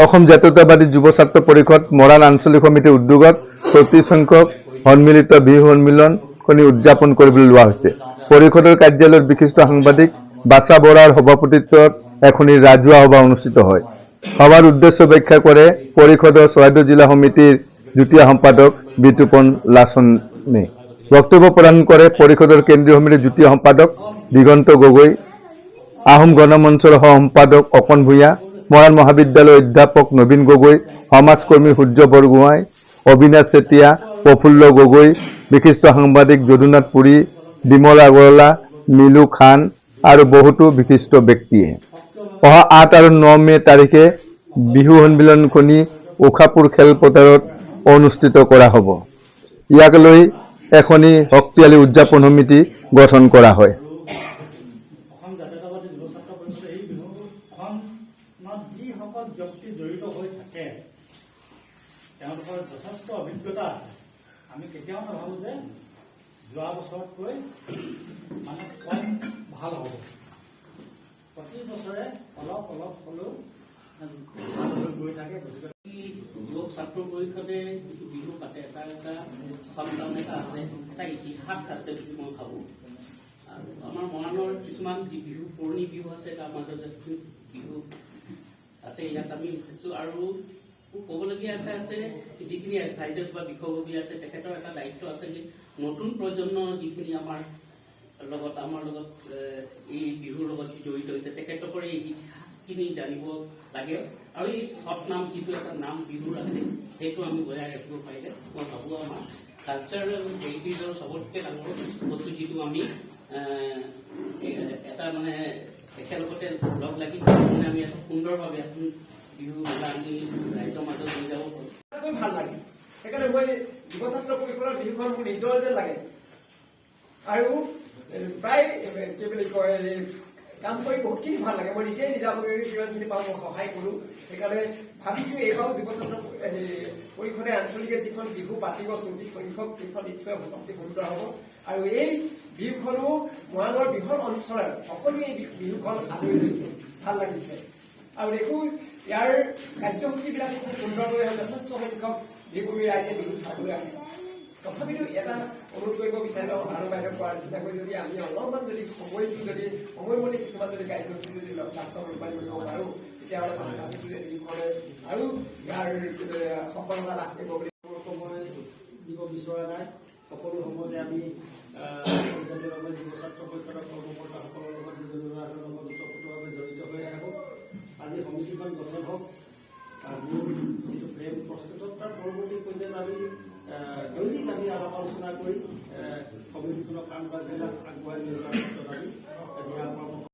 অসম জাতীয়তাবাদী যুৱ ছাত্ৰ পৰিষদ মৰাণ আঞ্চলিক সমিতিৰ উদ্যোগত ৩৪ সংখ্যক সন্মিলিত বিহু সন্মিলনখনি উদযাপন কৰিবলৈ লোৱা হৈছে। পৰিষদৰ কাৰ্যালয়ত বিশিষ্ট সাংবাদিক বাছা বৰাৰ সভাপতিত্বত এখনি ৰাজহুৱা সভা অনুষ্ঠিত হয়। সভাৰ উদ্দেশ্য ব্যাখ্যা কৰে পৰিষদৰ চৰাইদেউ জিলা সমিতিৰ যুটীয়া সম্পাদক বিতুপন লাচনে। বক্তব্য প্ৰদান কৰে পৰিষদৰ কেন্দ্ৰীয় সমিতিৰ যুটীয়া সম্পাদক দিগন্ত গগৈ, আহোম গণমঞ্চৰ সহ সম্পাদক অকণ ভূঞা, মৰাণ মহাবিদ্যালয়ৰ অধ্যাপক নবীন গগৈ, সমাজকৰ্মী সূৰ্য বৰগোহাঁই, অবিনাশ চেতিয়া, প্ৰফুল্ল গগৈ, বিশিষ্ট সাংবাদিক যদুনাথ পুৰী, বিমল আগৰৱালা, মিলু খান আৰু বহুতো বিশিষ্ট ব্যক্তিয়ে। অহা ৮ আৰু ৯ মে তাৰিখে বিহু সন্মিলনখনি উখাপুৰ খেলপথাৰত অনুষ্ঠিত কৰা হ'ব। ইয়াক লৈ এখনি শক্তিশালী উদযাপন সমিতি গঠন কৰা হয়। অসম জাতীয়তাবাদী যুৱ ছাত্ৰ পৰিষদে এই বিহুখনত যিসকল ব্যক্তি জড়িত হৈ থাকে তেওঁলোকৰ যথেষ্ট অভিজ্ঞতা আছে। আমি কেতিয়াও নাভাবোঁ যে যোৱা বছৰতকৈ মানে কম ভাল হ'ব। প্ৰতি বছৰে অলপ অলপ হ'লেও ভাল হৈ গৈ থাকে। গতিকে যুৱ ছাত্ৰ পৰিষদে যিটো বিহু পাতে এটা সন্তান এটা আছে, এটা ইতিহাস আছে বুলি মই ভাবোঁ। আৰু আমাৰ মৰাণৰ কিছুমান যি বিহু পুৰণি বিহু আছে তাৰ মাজত বিহু আছে ইয়াত আমি দেখিছোঁ। আৰু ক'বলগীয়া এটা আছে যিখিনি এডভাইজাৰ্ছ বা বিষয়ববী আছে তেখেতৰ এটা দায়িত্ব আছে যে নতুন প্ৰজন্মৰ যিখিনি আমাৰ লগত এই বিহুৰ লগত জড়িত হৈছে তেখেতসকলে এই ইতিহাসখিনি জানিব লাগে। আৰু এই সৎনাম যিটো এটা নাম বিহুৰ আছে সেইটো আমি বজাই ৰাখিব পাৰিলে মই ভাবোঁ আমাৰ কালচাৰেল হেৰিটেজৰ চবতকৈ ডাঙৰ বস্তু যিটো আমি এটা মানে একেলগতে লগ লাগি মানে আমি এটা সুন্দৰভাৱে এখন বিহু মেলা আমি ৰাইজৰ মাজত লৈ যাব পাৰোঁ। ভাল লাগে। সেইকাৰণে মই যুৱ ছাত্ৰ পৰিষদৰ বিহুখন মোৰ নিজৰ যেন লাগে আৰু প্ৰায় কি বুলি কয় কাম কৰি বহুতখিনি ভাল লাগে। মই নিজেই নিজাববীয়াকৈ যিমানখিনি পাওঁ মই সহায় কৰোঁ। সেইকাৰণে ভাবিছোঁ এইবাৰো যুৱ ছাত্ৰ পৰিষদে আঞ্চলিকে যিখন বিহু পাতিব ৩৪ সংখ্যক সেইখন নিশ্চয় অতি সুন্দৰ হ'ব। আৰু এই বিহুখনো মৰাণৰ বৃহৎ অঞ্চলৰ সকলোৱে এই বিহুখন আদৰি লৈছে, ভাল লাগিছে। আৰু দেখোঁ ইয়াৰ কাৰ্যসূচীবিলাক খুব সুন্দৰকৈ যথেষ্ট সংখ্যক বিহুকৰ্মী ৰাইজে বিহু চাবলৈ আহে। তথাপিতো এটা অনুৰোধ কৰিব বিচাৰিলোঁ আৰু বাইদেউ কোৱাৰ নিচিনাকৈ যদি আমি অলপমান যদি সময়মতে কিছুমান যদি কাৰ্যসূচী যদি বাস্তৱ ৰূপায়ণ কৰিব পাৰোঁ তেতিয়াহ'লে মই ভাবিছোঁ যে বিহুখনে আৰু ইয়াৰ সফলতা লাভ কৰিব বুলি সময় দিব বিচৰা নাই। সকলো সময়তে আমি যুৱ ছাত্ৰ পৰিষদৰ কৰ্মকৰ্তাসকলৰ লগত নিজৰ লগত ওতঃপ্ৰোতভাৱে জড়িত হৈ থাকোঁ। আজি সমিতিখন গঠন হওক, মোৰ যিটো প্ৰেম প্ৰস্তুত তাৰ পৰৱৰ্তী পৰ্যায়ত আমি দৈনিক আমি আলাপ আলোচনা কৰি সমিতিখনৰ কাম কাজবিলাক আগবঢ়াই লৈ যোৱাৰ ক্ষেত্ৰত আমি